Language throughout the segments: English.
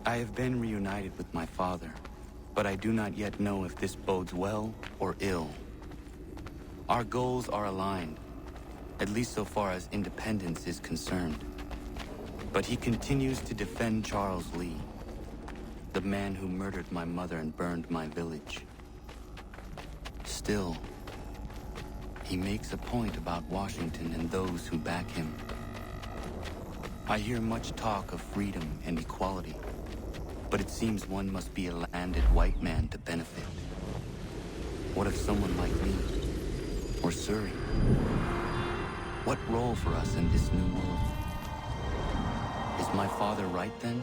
I have been reunited with my father, but I do not yet know if this bodes well or ill. Our goals are aligned, at least so far as independence is concerned. But he continues to defend Charles Lee, the man who murdered my mother and burned my village. Still, he makes a point about Washington and those who back him. I hear much talk of freedom and equality, but it seems one must be a landed white man to benefit. What if someone like me, or Surrey? What role for us in this new world? Is my father right then?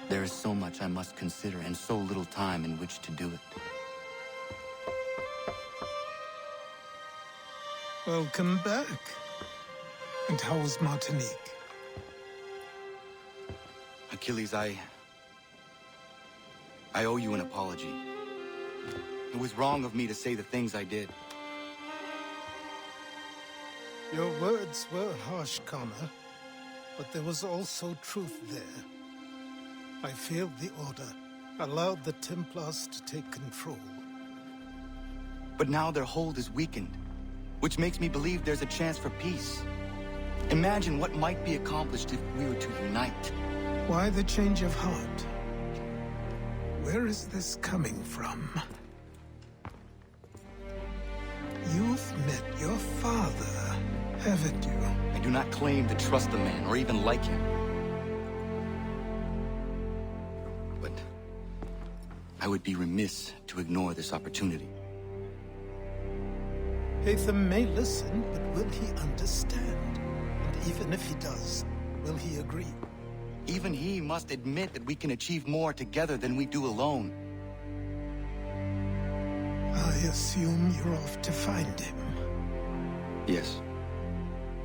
There is so much I must consider and so little time in which to do it. Welcome back. And how was Martinique? Achilles, I owe you an apology. It was wrong of me to say the things I did. Your words were harsh, Connor, but there was also truth there. I failed the Order, allowed the Templars to take control. But now their hold is weakened, which makes me believe there's a chance for peace. Imagine what might be accomplished if we were to unite. Why the change of heart? Where is this coming from? You've met your father, haven't you? I do not claim to trust the man or even like him. But I would be remiss to ignore this opportunity. Haytham may listen, but will he understand? And even if he does, will he agree? Even he must admit that we can achieve more together than we do alone. I assume you're off to find him. Yes.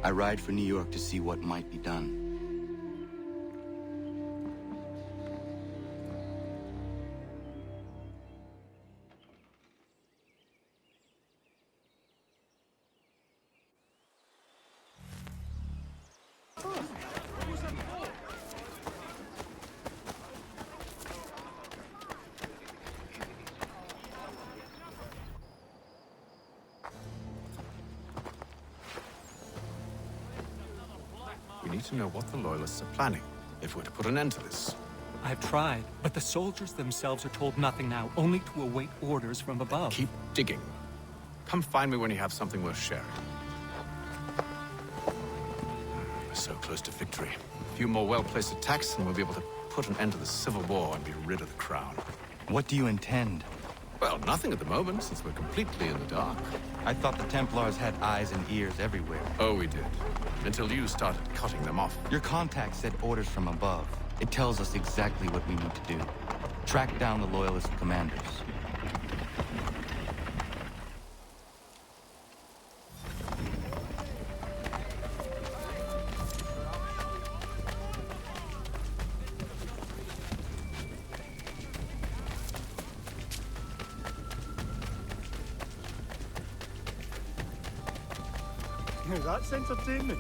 I ride for New York to see what might be done. We need to know what the Loyalists are planning, if we're to put an end to this. I've tried, but the soldiers themselves are told nothing now, only to await orders from above. Keep digging. Come find me when you have something worth sharing. We're so close to victory. A few more well-placed attacks and we'll be able to put an end to the Civil War and be rid of the Crown. What do you intend? Well, nothing at the moment, since we're completely in the dark. I thought the Templars had eyes and ears everywhere. Oh, we did. Until you started cutting them off. Your contact said orders from above. It tells us exactly what we need to do. Track down the Loyalist commanders. That's entertainment.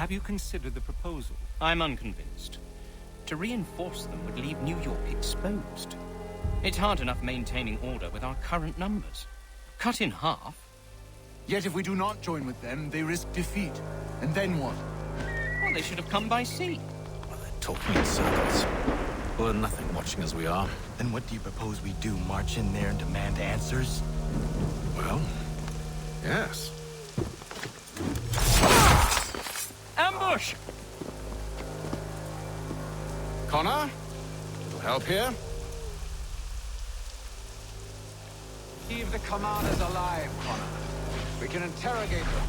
Have you considered the proposal? I'm unconvinced. To reinforce them would leave New York exposed. It's hard enough maintaining order with our current numbers. Cut in half. Yet if we do not join with them, they risk defeat. And then what? Well, they should have come by sea. Well, they're talking in circles. We'll learn nothing watching as we are. Then what do you propose we do? March in there and demand answers? Well, yes. Ambush! Connor? Little help here? Keep the commanders alive, Connor. We can interrogate them.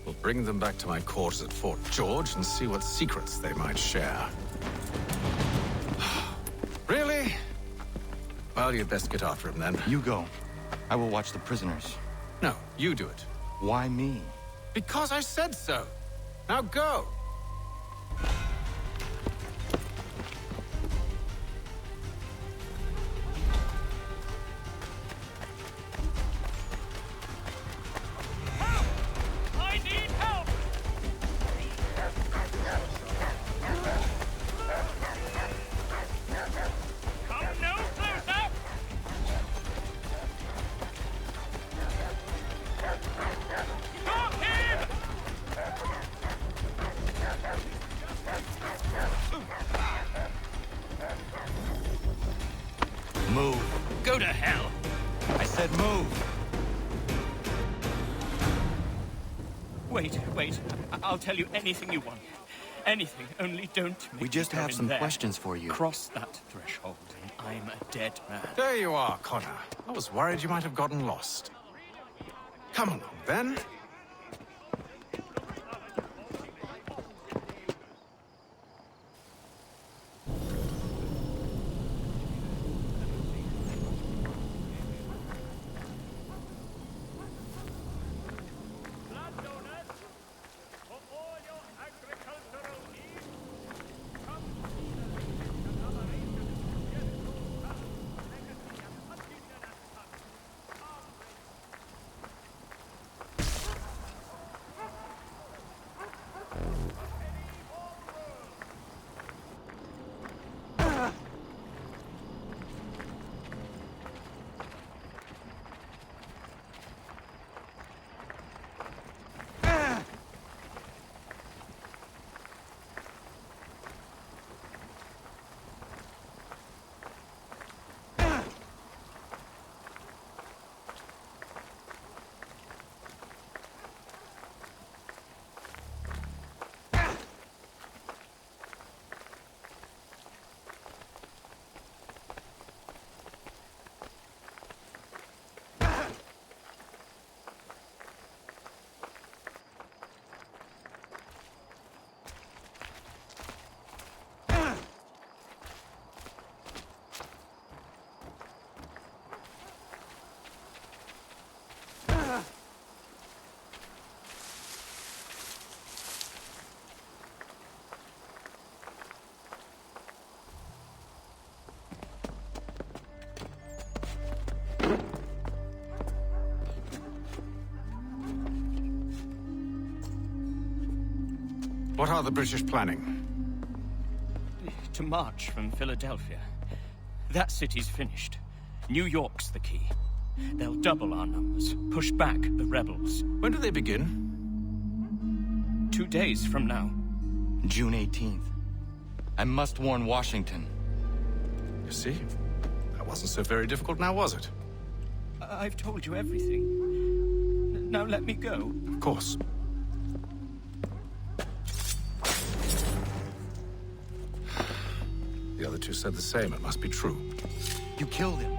We'll bring them back to my quarters at Fort George and see what secrets they might share. Really? Well, you'd best get after him then. You go. I will watch the prisoners. No, you do it. Why me? Because I said so. Now go! I need help! Come no closer! Stop him! Move. Go to hell! I said move. Wait. I'll tell you anything you want. Anything, only don't make We just me go have in some there. questions for you. Cross that threshold, and I'm a dead man. There you are, Connor. I was worried you might have gotten lost. Come along, then. What are the British planning? To march from Philadelphia. That city's finished. New York's the key. They'll double our numbers, push back the rebels. When do they begin? 2 days from now. June 18th. I must warn Washington. You see? That wasn't so very difficult now, was it? I've told you everything. Now let me go. Of course. The other two said the same. It must be true. You killed him.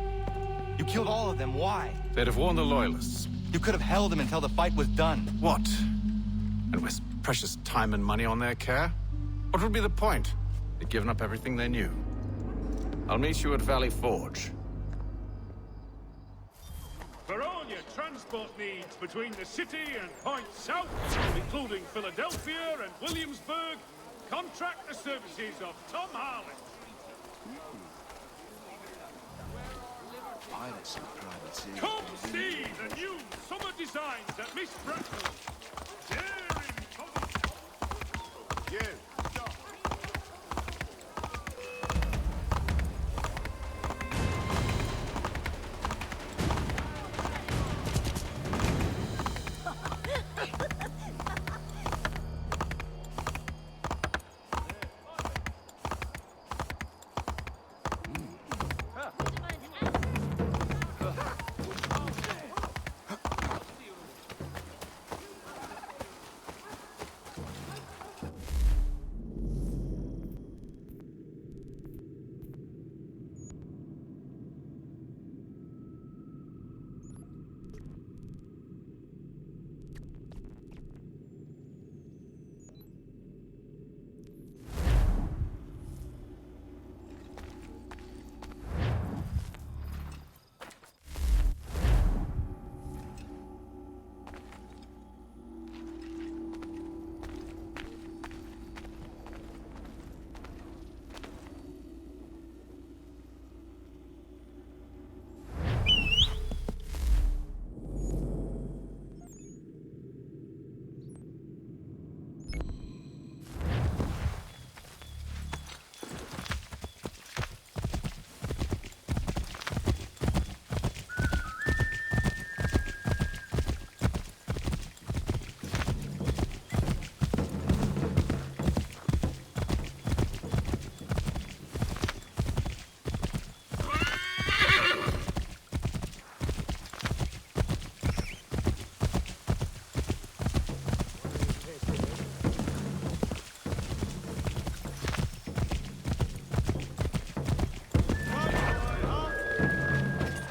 You killed all of them. Why? They'd have warned the Loyalists. You could have held him until the fight was done. What? And waste precious time and money on their care? What would be the point? They'd given up everything they knew. I'll meet you at Valley Forge. For all your transport needs between the city and points south, including Philadelphia and Williamsburg, contract the services of Tom Harley. Come see the new summer designs at Miss Bradford. Daring Thomas. You, stop.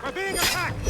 We're being attacked!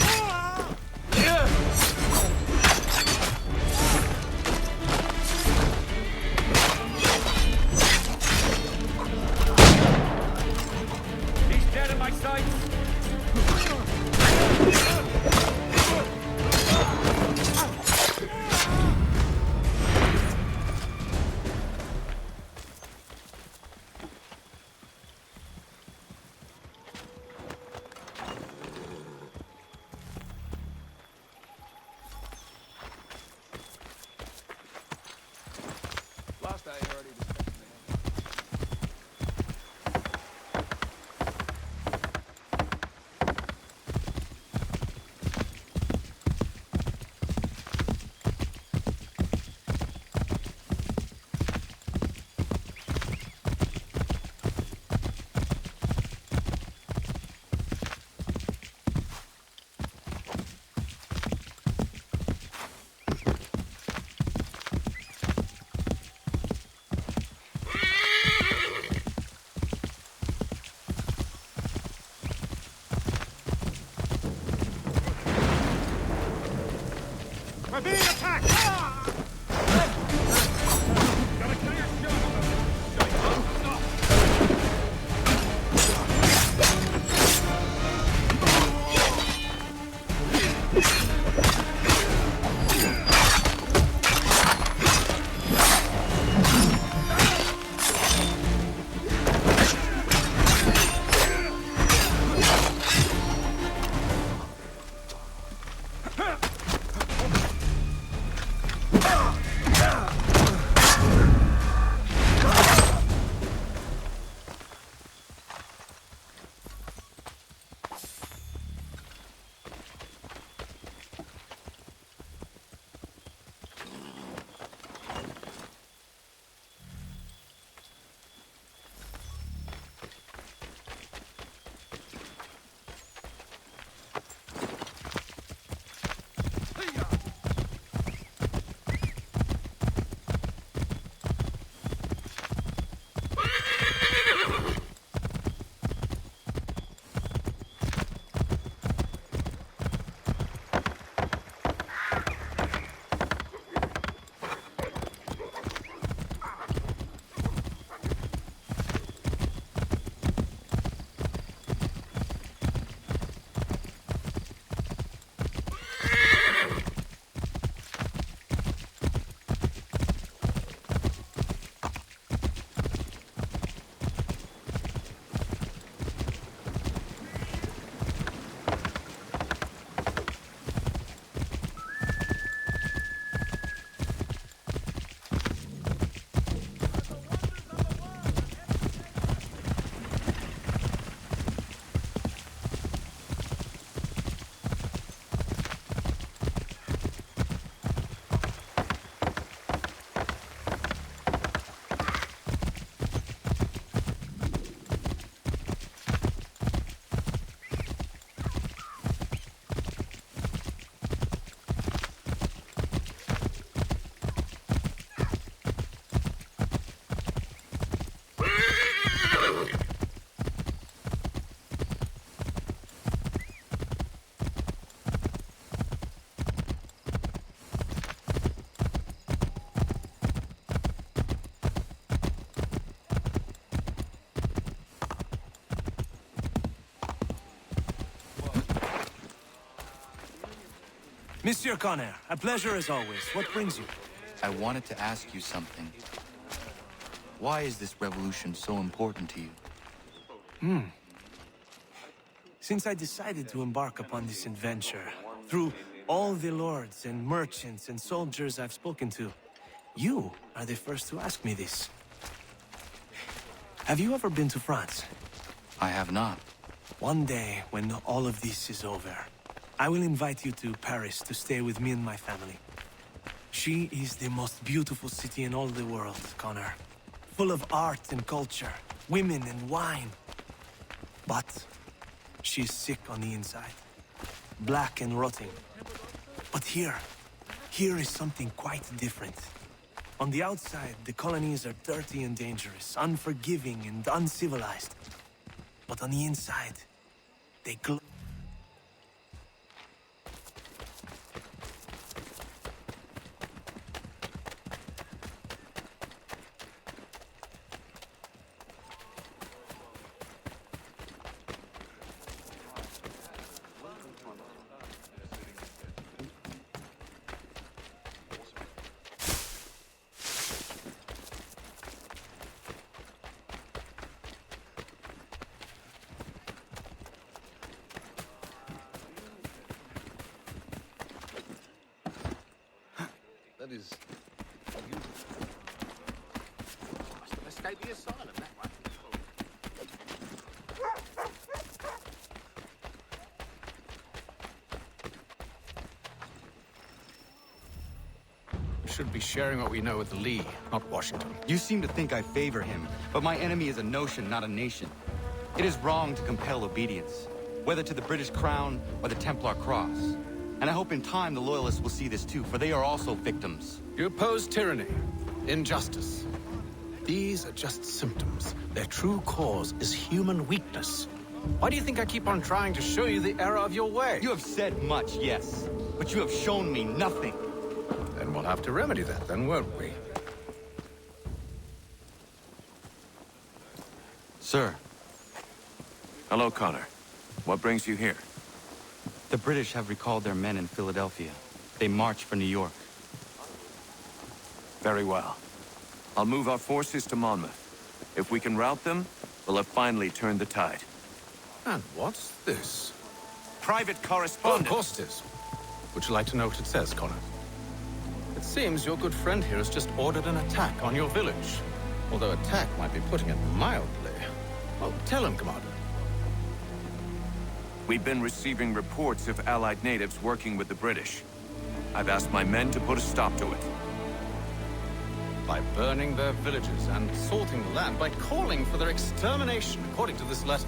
Monsieur Connor, a pleasure as always. What brings you? I wanted to ask you something. Why is this revolution so important to you? Since I decided to embark upon this adventure, through all the lords and merchants and soldiers I've spoken to, you are the first to ask me this. Have you ever been to France? I have not. One day, when all of this is over, I will invite you to Paris to stay with me and my family. She is the most beautiful city in all the world, Connor. Full of art and culture, women and wine. But she's sick on the inside. Black and rotting. But here is something quite different. On the outside, the colonies are dirty and dangerous, unforgiving and uncivilized. But on the inside, they glow. That is beautiful. Escape the asylum, that one. We should be sharing what we know with Lee, not Washington. You seem to think I favor him, but my enemy is a notion, not a nation. It is wrong to compel obedience, whether to the British Crown or the Templar Cross. And I hope in time the Loyalists will see this too, for they are also victims. You oppose tyranny, injustice. These are just symptoms. Their true cause is human weakness. Why do you think I keep on trying to show you the error of your way? You have said much, yes, but you have shown me nothing. Then we'll have to remedy that, then, won't we? Sir, Hello, Connor. What brings you here? the British have recalled their men in Philadelphia. They march for New York. Very well. I'll move our forces to Monmouth. If we can rout them, we'll have finally turned the tide. And what's this? Private Oh, correspondence. of course it is. Would you like to know what it says, Connor? It seems your good friend here has just ordered an attack on your village. Although attack might be putting it mildly. Oh, tell him, Commander. We've been receiving reports of Allied natives working with the British. I've asked my men to put a stop to it. By burning their villages and salting the land, by calling for their extermination, according to this letter.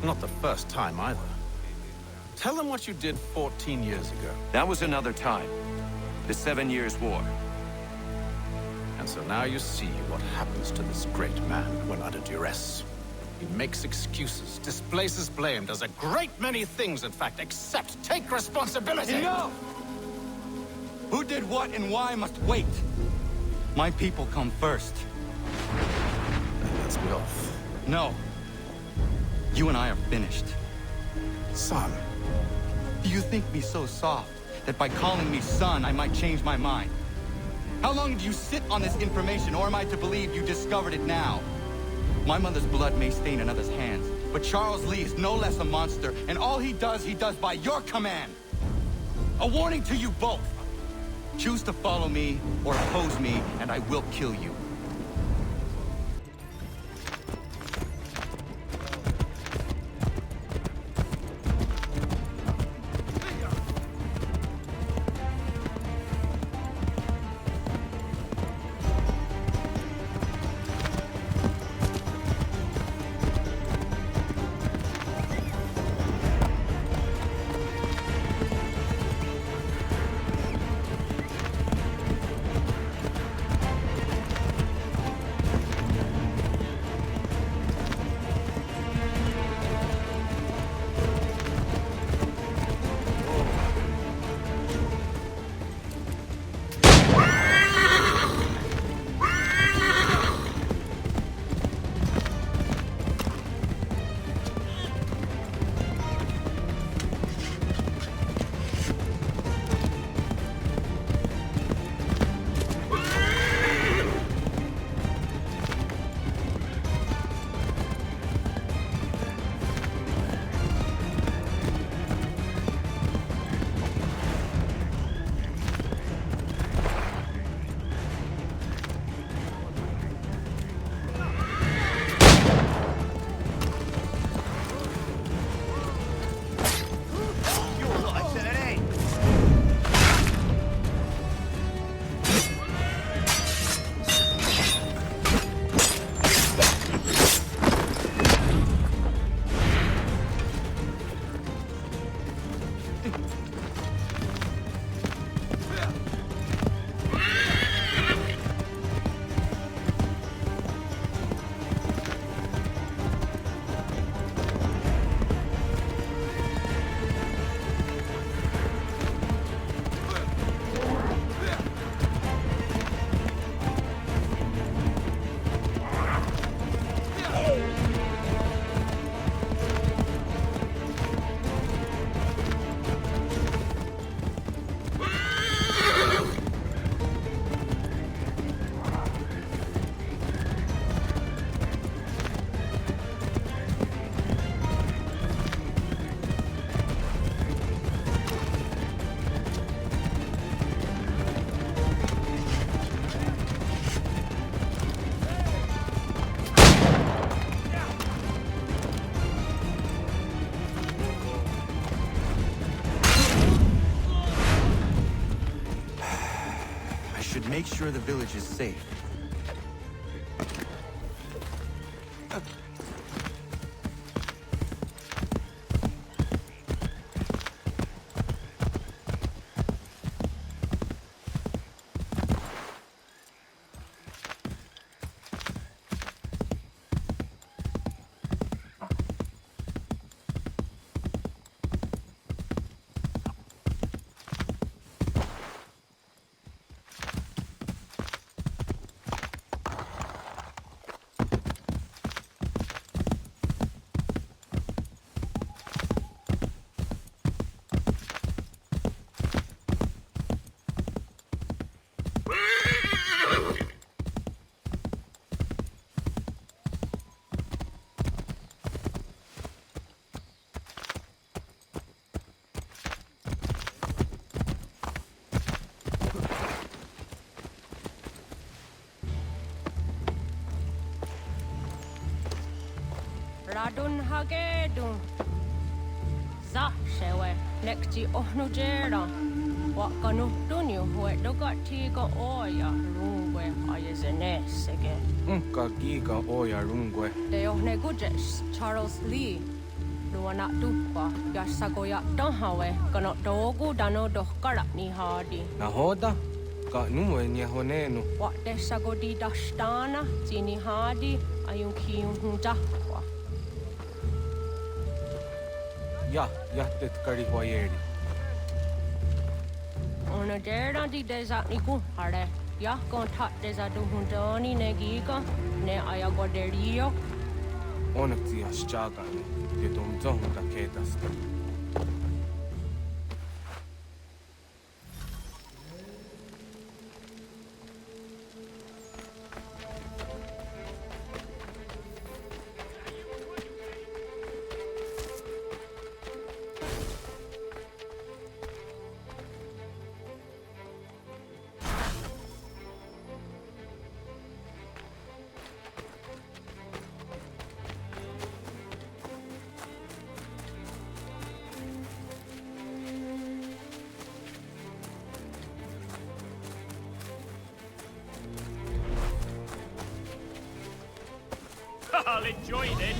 Not the first time, either. Tell them what you did 14 years ago. That was another time. The 7 Years' War. And so now you see what happens to this great man when under duress. He makes excuses, displaces blame, does a great many things, in fact, except take responsibility! Enough! Who did what and why must wait. My people come first. Then let's be off. No. You and I are finished. Son. Do you think me so soft that by calling me son, I might change my mind? How long do you sit on this information, or am I to believe you discovered it now? My mother's blood may stain another's hands, but Charles Lee is no less a monster, and all he does by your command. A warning to you both. Choose to follow me or oppose me, and I will kill you. should make sure the village is safe. Radun hagedun. Za shewe nekti ohnujera. Wakanu dunyu hue dogati go oya rungwe ayezenesege. Unka giga oya rungwe. De ohne gujes Charles Lee. Luana dukwa yasagoya donhawe kano dogu dano dohkara ni hadi. Nahoda? Ka numwe nye honenu. Wa desagodi dashtana tini hadi ayun kiyun hundakwa. Ja, jättet kari huajeri. Ona dera di desa ni kuhare. Ja kontat desa duhundoni negiga ne ayagoderio. Onneksi ja sjagani. Tietum zohunta ketasta. I'll enjoy this.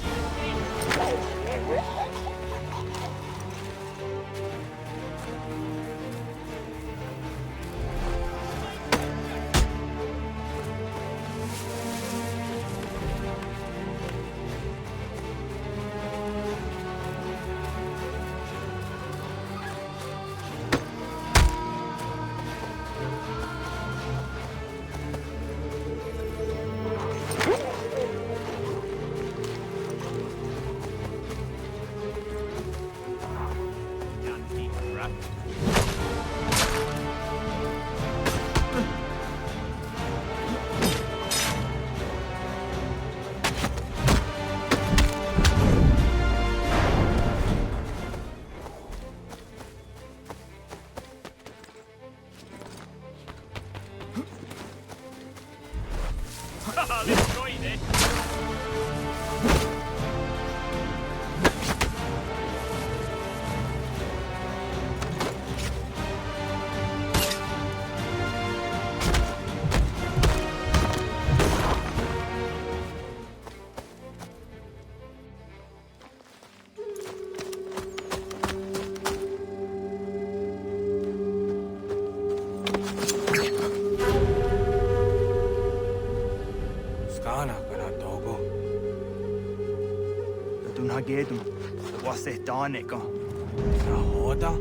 I'll enjoy this. Gedum, was it Danica? Nahoda?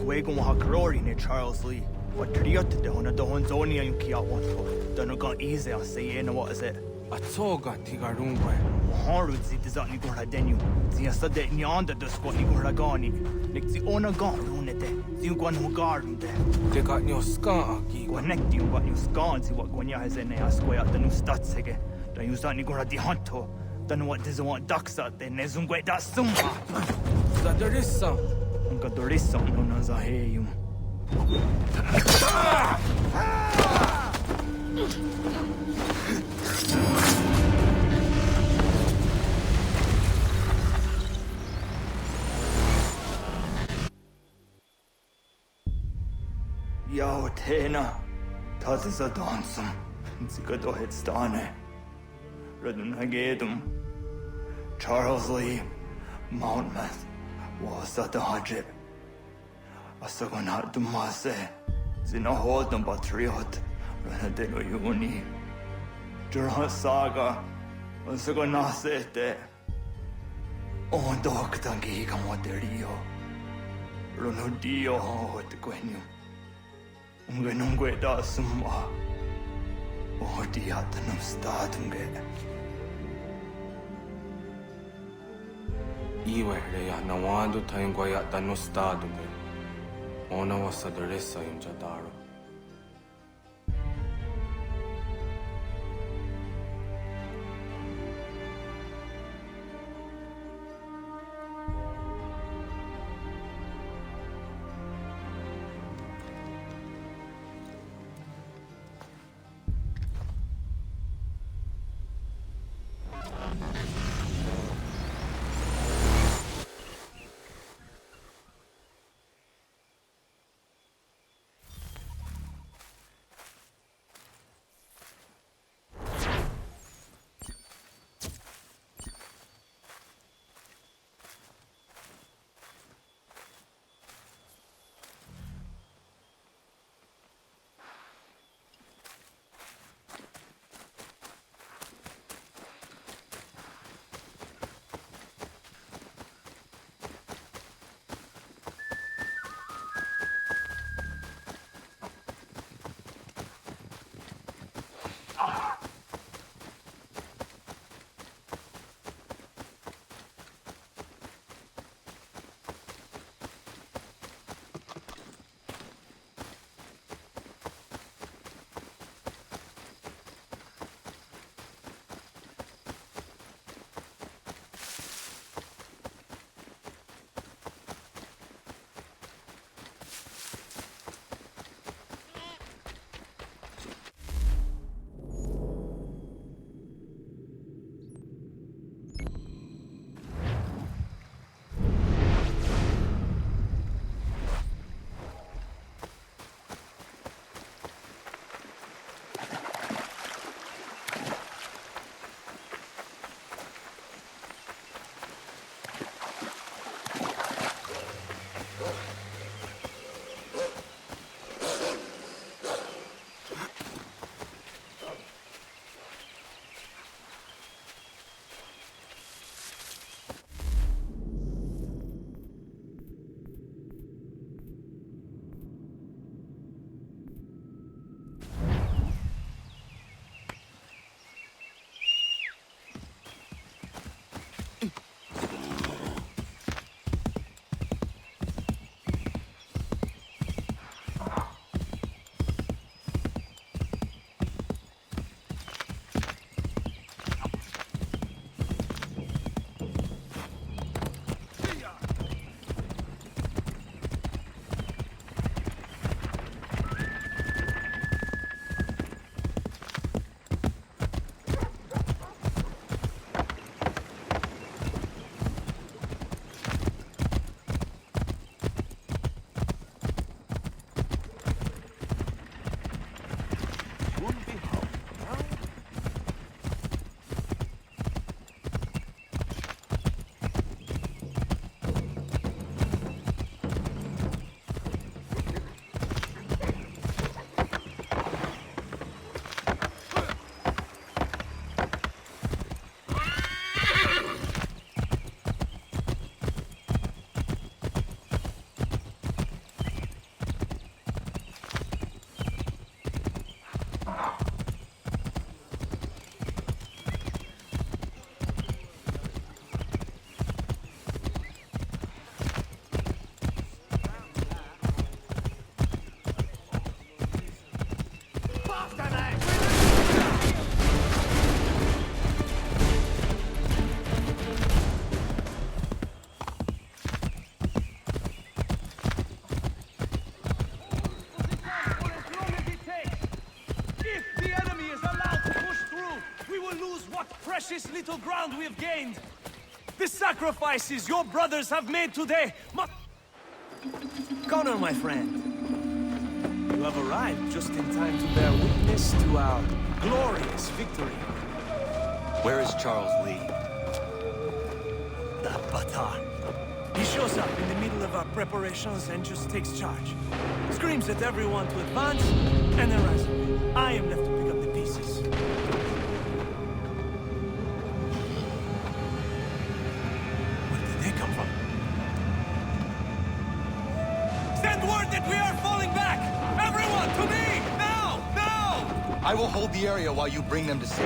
Gwegum ha glory ne Charles Lee. What triot de hona do honzonia yung kia wanto. Donogon easy I say what is it? Atsoga tigarungwe. Harud zit is ni gorha denu. Zia sade nyanda do squat ni gorha gani. Nik zi ona garunete. Zi gwan hu garunde. Te got nyo ska aki. Gwanek di got nyo ska zi what gwanya has ene asquaya the nu statsege. Da yu zani gorha di hanto. Then what does want ducks out there? Nezungwe da summa. Zadarissa. Unka dorissa no nazaheyum. Yo, Tena. Das ist ein Dansum. Sie geht doch jetzt da ne. Redden Hagedum. Charles Lee, Monmouth, was that the Hajib? Asagonat Dumase, Zinahod and Patriot, Renadelo Uni. Durhan Saga, Asagonasete. Oh, Doctor Gigamoderio. Ronodio, what the Quenu. Ungenungue da Summa. Oh, Diatanum Statunge. Iwe ya na wando taingwa ya tano stado be. Ona wasaderesa imjadaro. precious little ground we have gained. The sacrifices your brothers have made today must... Connor, my friend. You have arrived just in time to bear witness to our glorious victory. Where is Charles Lee? That Batar. He shows up in the middle of our preparations and just takes charge. Screams at everyone to advance, and then runs away. I am left to pick up the pieces. Where did they come from? Send word that we are falling back! Everyone, to me! Now! Now! I will hold the area while you bring them to safety.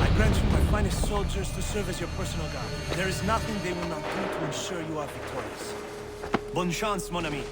I grant you my finest soldiers to serve as your personal guard. There is nothing they will not do to ensure you are victorious. Bonne chance, mon ami.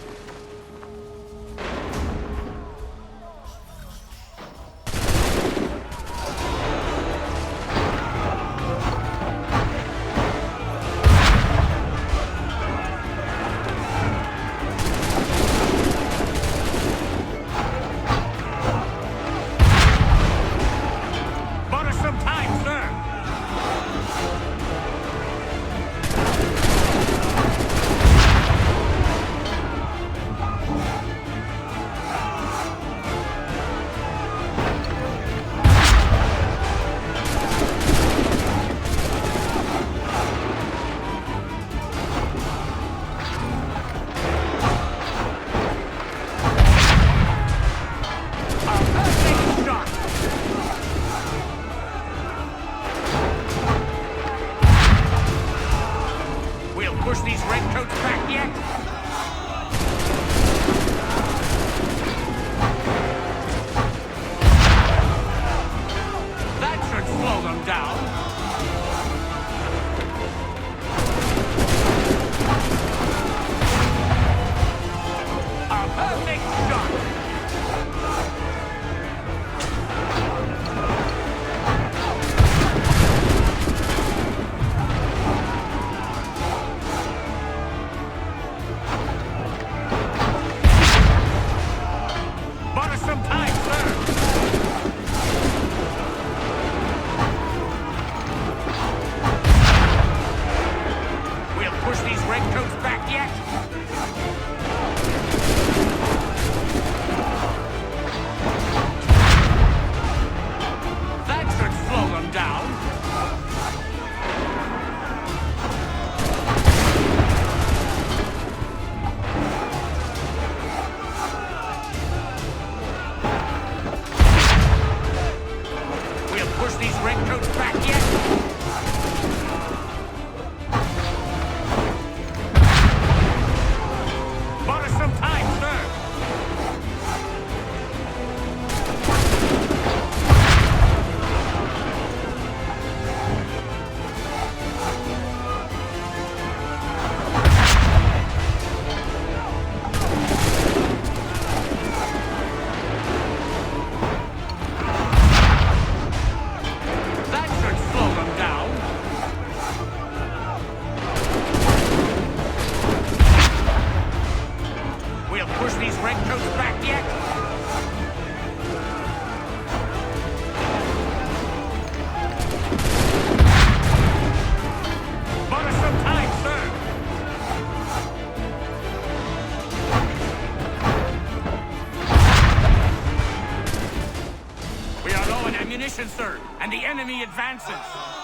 Sir, and the enemy advances.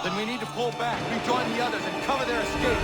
Then we need to pull back, rejoin the others, and cover their escape.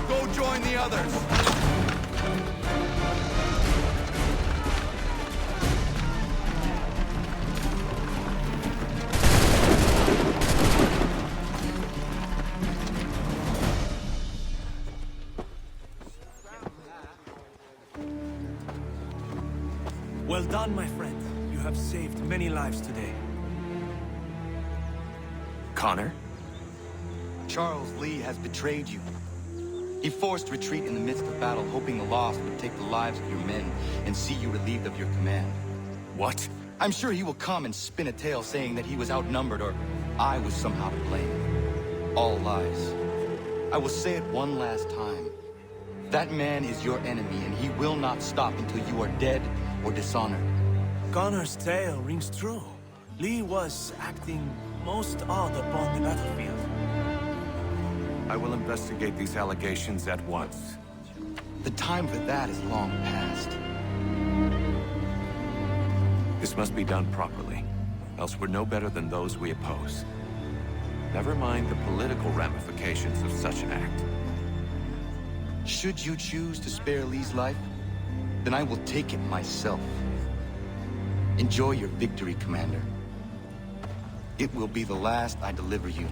Go join the others! Well done, my friend. You have saved many lives today. Connor? Charles Lee has betrayed you. He forced retreat in the midst of battle, hoping the loss would take the lives of your men and see you relieved of your command. What? I'm sure he will come and spin a tale saying that he was outnumbered or I was somehow to blame. All lies. I will say it one last time. That man is your enemy, and he will not stop until you are dead or dishonored. Connor's tale rings true. Lee was acting most odd upon the battlefield. I will investigate these allegations at once. The time for that is long past. This must be done properly, else we're no better than those we oppose. Never mind the political ramifications of such an act. Should you choose to spare Lee's life, then I will take it myself. Enjoy your victory, Commander. It will be the last I deliver you.